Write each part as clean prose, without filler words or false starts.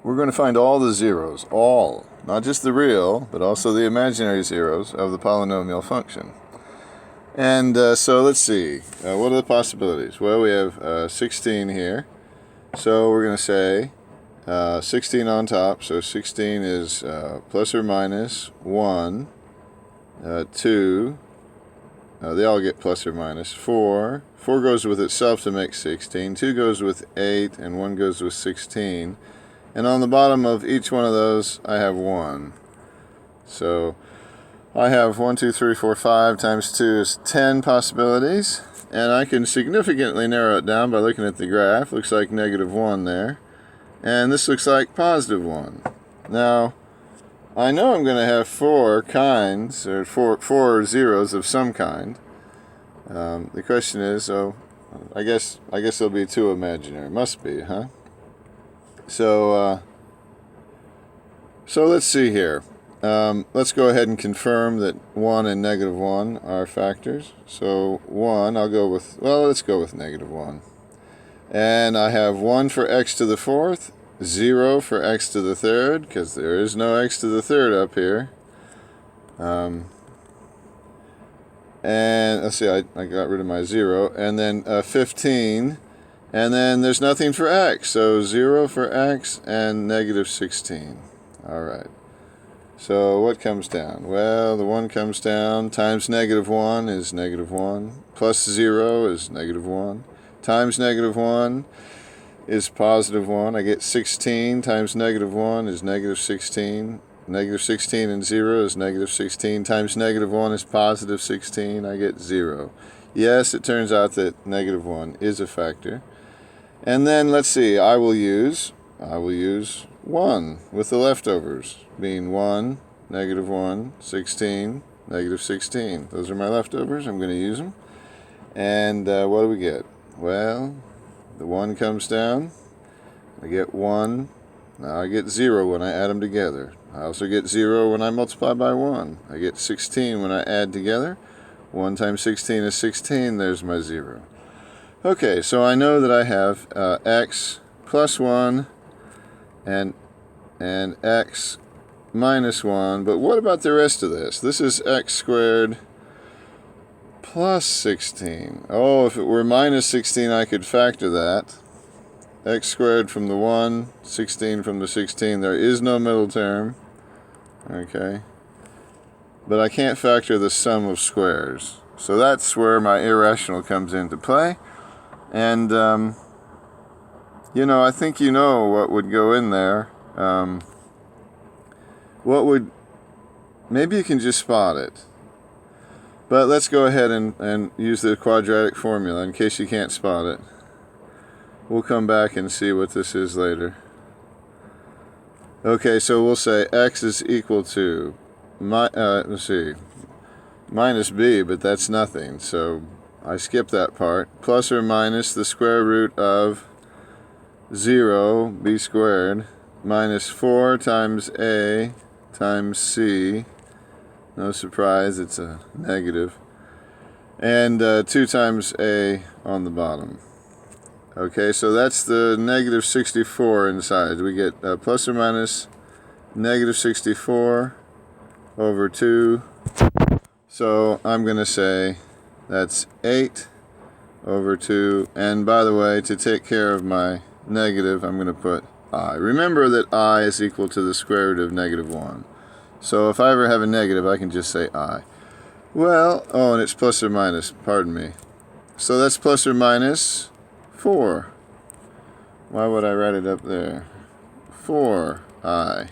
we're going to find all the zeros, all, not just the real, but also the imaginary zeros of the polynomial function. And so let's see, what are the possibilities? Well, we have 16 here, so we're going to say 16 on top, so 16 is plus or minus 1, 2, they all get plus or minus 4. 4 goes with itself to make 16, 2 goes with 8, and 1 goes with 16. And on the bottom of each one of those, I have 1. So I have 1, 2, 3, 4, 5 times 2 is 10 possibilities. And I can significantly narrow it down by looking at the graph. Looks like negative 1 there. And this looks like positive 1. Now, I know I'm going to have 4 kinds, or four zeros of some kind. The question is, I guess there'll be 2 imaginary. Must be, huh? So let's see here. Let's go ahead and confirm that 1 and negative 1 are factors. So 1, let's go with negative 1. And I have 1 for x to the 4th, 0 for x to the 3rd, because there is no x to the 3rd up here. And let's see, I got rid of my 0. And then 15. And then there's nothing for x, so 0 for x and negative 16. All right. So what comes down? Well, the 1 comes down, times negative 1 is negative 1, plus 0 is negative 1, times negative 1 is positive 1. I get 16 times negative 1 is negative 16. Negative 16 and 0 is negative 16, times negative 1 is positive 16. I get 0. Yes, it turns out that negative 1 is a factor. And then let's see, I will use 1 with the leftovers, being 1, negative 1, 16, negative 16. Those are my leftovers. I'm going to use them. And what do we get? Well, the 1 comes down. I get 1. Now I get 0 when I add them together. I also get 0 when I multiply by 1. I get 16 when I add together. 1 times 16 is 16. There's my 0. Okay, so I know that I have x plus 1 and x minus 1, but what about the rest of this? This is x squared plus 16. Oh, if it were minus 16, I could factor that. X squared from the 1, 16 from the 16. There is no middle term. Okay. But I can't factor the sum of squares. So that's where my irrational comes into play. And, I think you know what would go in there. Maybe you can just spot it. But let's go ahead and use the quadratic formula in case you can't spot it. We'll come back and see what this is later. Okay, so we'll say x is equal to, minus b, but that's nothing. So I skip that part. Plus or minus the square root of 0, b squared, minus 4 times a times c. No surprise, it's a negative. And 2 times a on the bottom. Okay, so that's the negative 64 inside. We get plus or minus negative 64 over 2. So I'm going to say that's 8 over 2. And by the way, to take care of my negative, I'm going to put I. Remember that I is equal to the square root of negative 1. So if I ever have a negative, I can just say I. Well, and it's plus or minus, pardon me. So that's plus or minus 4. Why would I write it up there? 4i.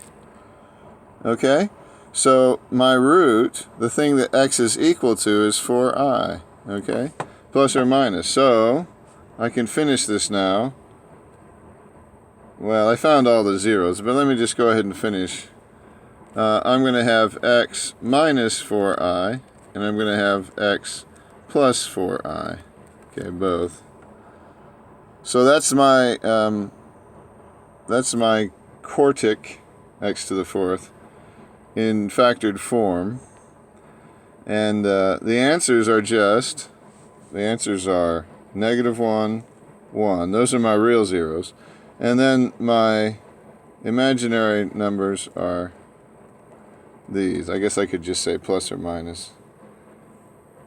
Okay? So my root, the thing that x is equal to, is 4i. Okay? Plus or minus. So I can finish this now. Well, I found all the zeros, but let me just go ahead and finish. I'm going to have x minus 4i, and I'm going to have x plus 4i. Okay, both. So that's my quartic x to the 4th in factored form. And the answers are negative 1, 1. Those are my real zeros. And then my Imaginary numbers are these. I guess I could just say plus or minus.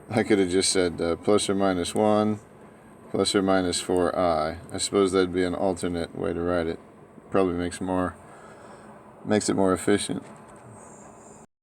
I could have just said plus or minus 1, plus or minus 4i. I suppose that'd be an alternate way to write it. Probably makes it more efficient.